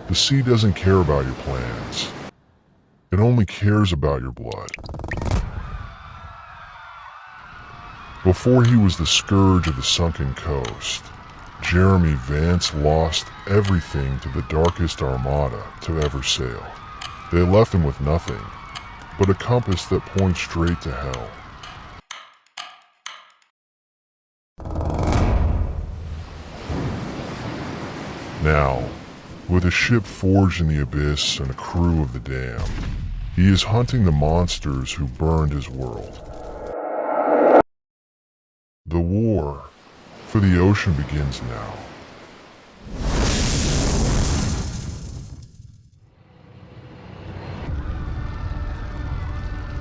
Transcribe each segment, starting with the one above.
The sea doesn't care about your plans. It only cares about your blood. Before he was the scourge of the sunken coast, Jeremy Vance lost everything to the darkest armada to ever sail. They left him with nothing but a compass that points straight to hell. Now, with a ship forged in the abyss and a crew of the damned, he is hunting the monsters who burned his world. The war for the ocean begins now.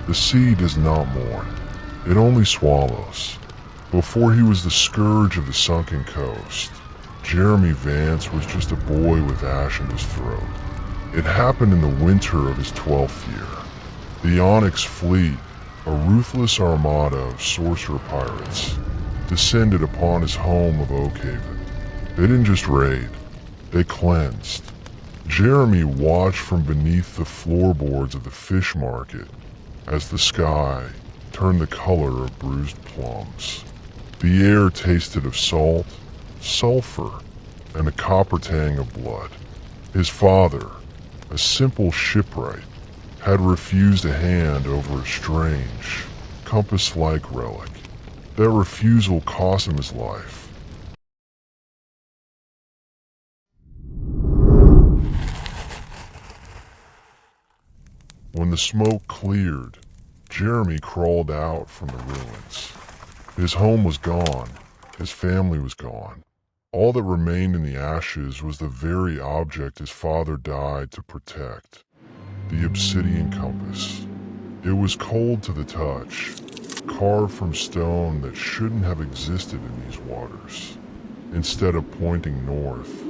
The sea does not mourn, it only swallows. Before he was the scourge of the sunken coast, Jeremy Vance was just a boy with ash in his throat. It happened in the winter of his 12th year. The Onyx Fleet, a ruthless armada of sorcerer-pirates, descended upon his home of Oakhaven. They didn't just raid, they cleansed. Jeremy watched from beneath the floorboards of the fish market as the sky turned the color of bruised plums. The air tasted of salt, sulfur, and a copper tang of blood. His father, a simple shipwright, had refused a hand over a strange, compass-like relic. That refusal cost him his life. When the smoke cleared, Jeremy crawled out from the ruins. His home was gone. His family was gone. All that remained in the ashes was the very object his father died to protect, the obsidian compass. It was cold to the touch, carved from stone that shouldn't have existed in these waters. Instead of pointing north,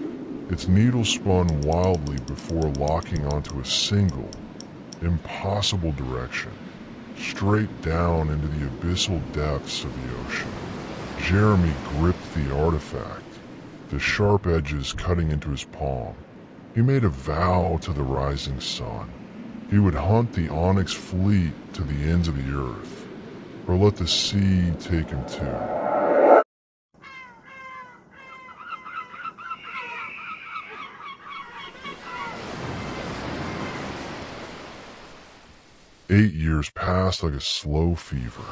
its needle spun wildly before locking onto a single, impossible direction, straight down into the abyssal depths of the ocean. Jeremy gripped the artifact, the sharp edges cutting into his palm. He made a vow to the rising sun. He would hunt the Onyx Fleet to the ends of the earth, or let the sea take him too. 8 years passed like a slow fever.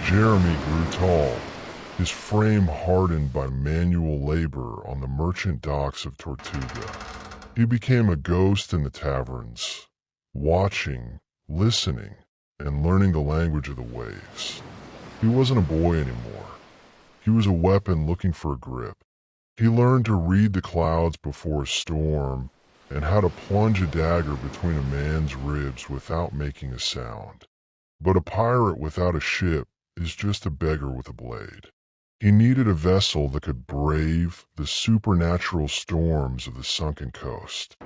Jeremy grew tall, his frame hardened by manual labor on the merchant docks of Tortuga. He became a ghost in the taverns, watching, listening, and learning the language of the waves. He wasn't a boy anymore. He was a weapon looking for a grip. He learned to read the clouds before a storm, and how to plunge a dagger between a man's ribs without making a sound. But a pirate without a ship is just a beggar with a blade. He needed a vessel that could brave the supernatural storms of the sunken coast.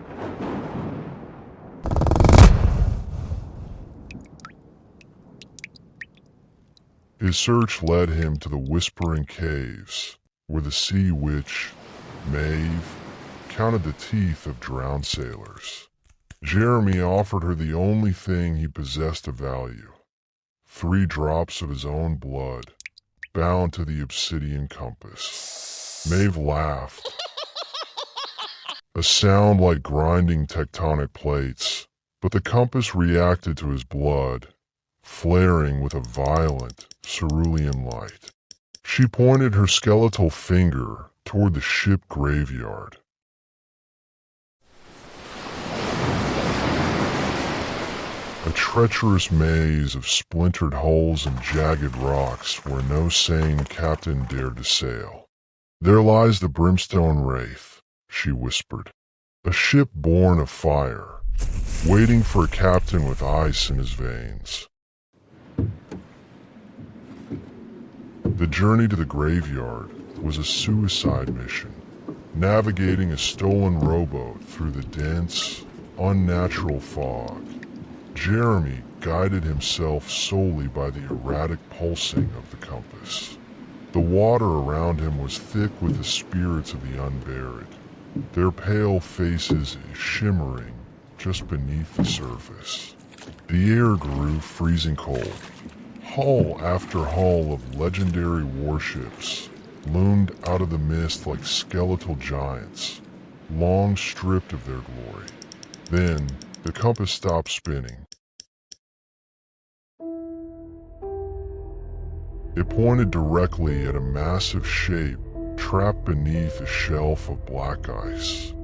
His search led him to the Whispering Caves, where the sea witch, Maeve, counted the teeth of drowned sailors. Jeremy offered her the only thing he possessed of value: 3 drops of his own blood, bound to the obsidian compass. Maeve laughed, a sound like grinding tectonic plates, but the compass reacted to his blood, flaring with a violent, cerulean light. She pointed her skeletal finger toward the ship graveyard. A treacherous maze of splintered hulls and jagged rocks where no sane captain dared to sail. "There lies the brimstone wraith," she whispered. "A ship born of fire, waiting for a captain with ice in his veins." The journey to the graveyard was a suicide mission, navigating a stolen rowboat through the dense, unnatural fog. Jeremy guided himself solely by the erratic pulsing of the compass. The water around him was thick with the spirits of the unburied. their pale faces shimmering just beneath the surface. The air grew freezing cold. Hull after hull of legendary warships loomed out of the mist like skeletal giants, long stripped of their glory. Then, the compass stopped spinning. It pointed directly at a massive shape trapped beneath a shelf of black ice.